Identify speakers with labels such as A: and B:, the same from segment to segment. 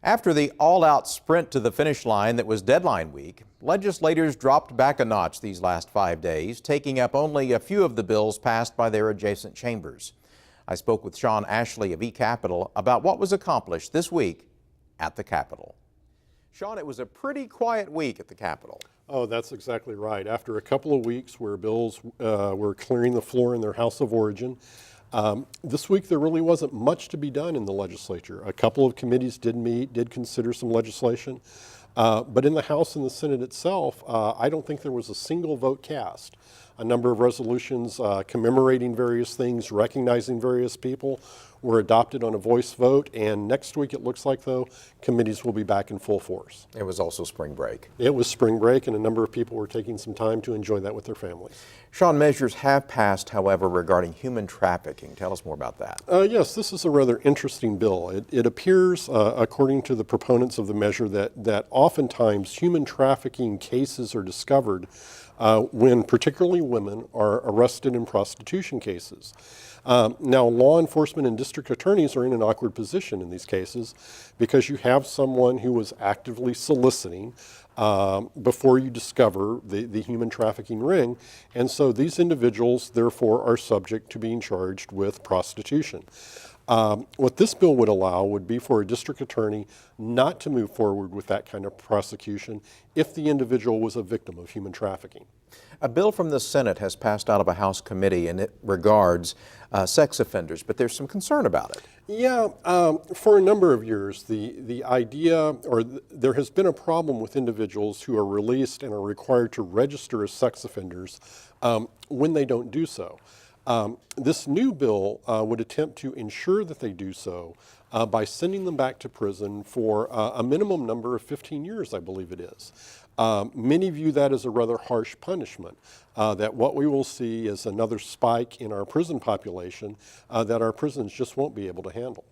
A: After the all-out sprint to the finish line that was deadline week, legislators dropped back a notch these last 5 days, taking up only a few of the bills passed by their adjacent chambers. I spoke with Shawn Ashley of eCapitol about what was accomplished this week at the Capitol. Shawn, it was a pretty quiet week at the Capitol.
B: Oh, that's exactly right. After a couple of weeks where bills were clearing the floor in their House of Origin, this week there really wasn't much to be done in the legislature. A couple of committees did meet, did consider some legislation, but in the House and the Senate itself, I don't think there was a single vote cast. A number of resolutions commemorating various things, recognizing various people were adopted on a voice vote, and next week it looks like, though, committees will be back in full force.
A: It was also spring break.
B: It was spring break, and a number of people were taking some time to enjoy that with their families.
A: Shawn, measures have passed, however, regarding human trafficking. Tell us more about that.
B: Yes, this is a rather interesting bill. It appears, according to the proponents of the measure, that oftentimes human trafficking cases are discovered when particularly women are arrested in prostitution cases. Now, law enforcement and district attorneys are in an awkward position in these cases because you have someone who was actively soliciting before you discover the human trafficking ring, and so these individuals therefore are subject to being charged with prostitution. What this bill would allow would be for a district attorney not to move forward with that kind of prosecution if the individual was a victim of human trafficking.
A: A bill from the Senate has passed out of a House committee and it regards sex offenders, but there's some concern about it.
B: Yeah, for a number of years, the idea, or there has been a problem with individuals who are released and are required to register as sex offenders when they don't do so. This new bill would attempt to ensure that they do so by sending them back to prison for a minimum number of 15 years, I believe it is. Many view that as a rather harsh punishment, that what we will see is another spike in our prison population that our prisons just won't be able to handle.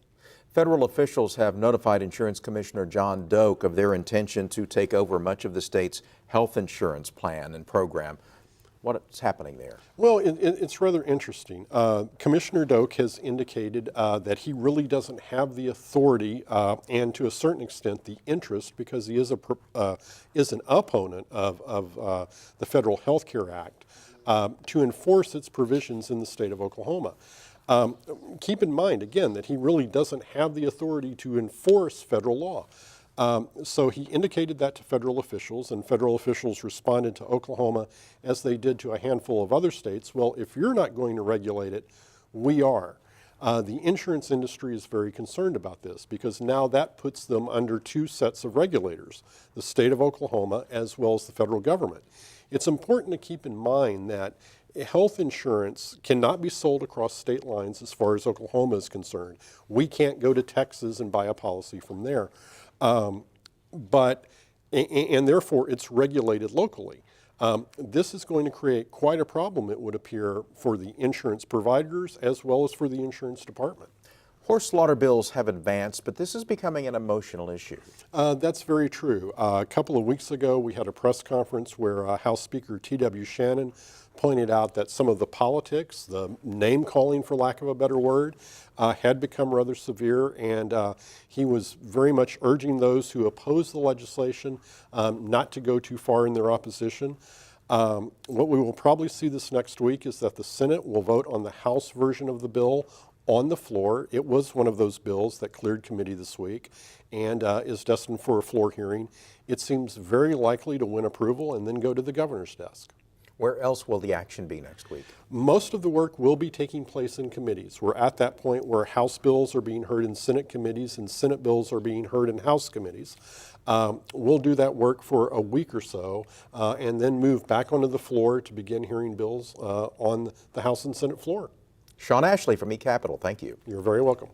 A: Federal officials have notified Insurance Commissioner John Doak of their intention to take over much of the state's health insurance plan and program. What's happening there?
B: Well, it's rather interesting. Commissioner Doak has indicated that he really doesn't have the authority and to a certain extent the interest, because he is an opponent of the Federal Health Care Act, to enforce its provisions in the state of Oklahoma. Keep in mind, again, that he really doesn't have the authority to enforce federal law. So he indicated that to federal officials, and federal officials responded to Oklahoma as they did to a handful of other states. Well, if you're not going to regulate it, we are. The insurance industry is very concerned about this because now that puts them under two sets of regulators, the state of Oklahoma as well as the federal government. It's important to keep in mind that health insurance cannot be sold across state lines as far as Oklahoma is concerned. We can't go to Texas and buy a policy from there. And therefore it's regulated locally. This is going to create quite a problem, it would appear, for the insurance providers as well as for the insurance department.
A: Horse slaughter bills have advanced, but this is becoming an emotional issue.
B: That's very true. A couple of weeks ago, we had a press conference where House Speaker T.W. Shannon pointed out that some of the politics, the name calling for lack of a better word, had become rather severe, and he was very much urging those who oppose the legislation not to go too far in their opposition. What we will probably see this next week is that the Senate will vote on the House version of the bill on the floor. It was one of those bills that cleared committee this week and is destined for a floor hearing. It seems very likely to win approval and then go to the governor's desk.
A: Where else will the action be next week?
B: Most of the work will be taking place in committees. We're at that point where House bills are being heard in Senate committees and Senate bills are being heard in House committees. We'll do that work for a week or so and then move back onto the floor to begin hearing bills on the House and Senate floor.
A: Shawn Ashley from eCapitol, thank you.
B: You're very welcome.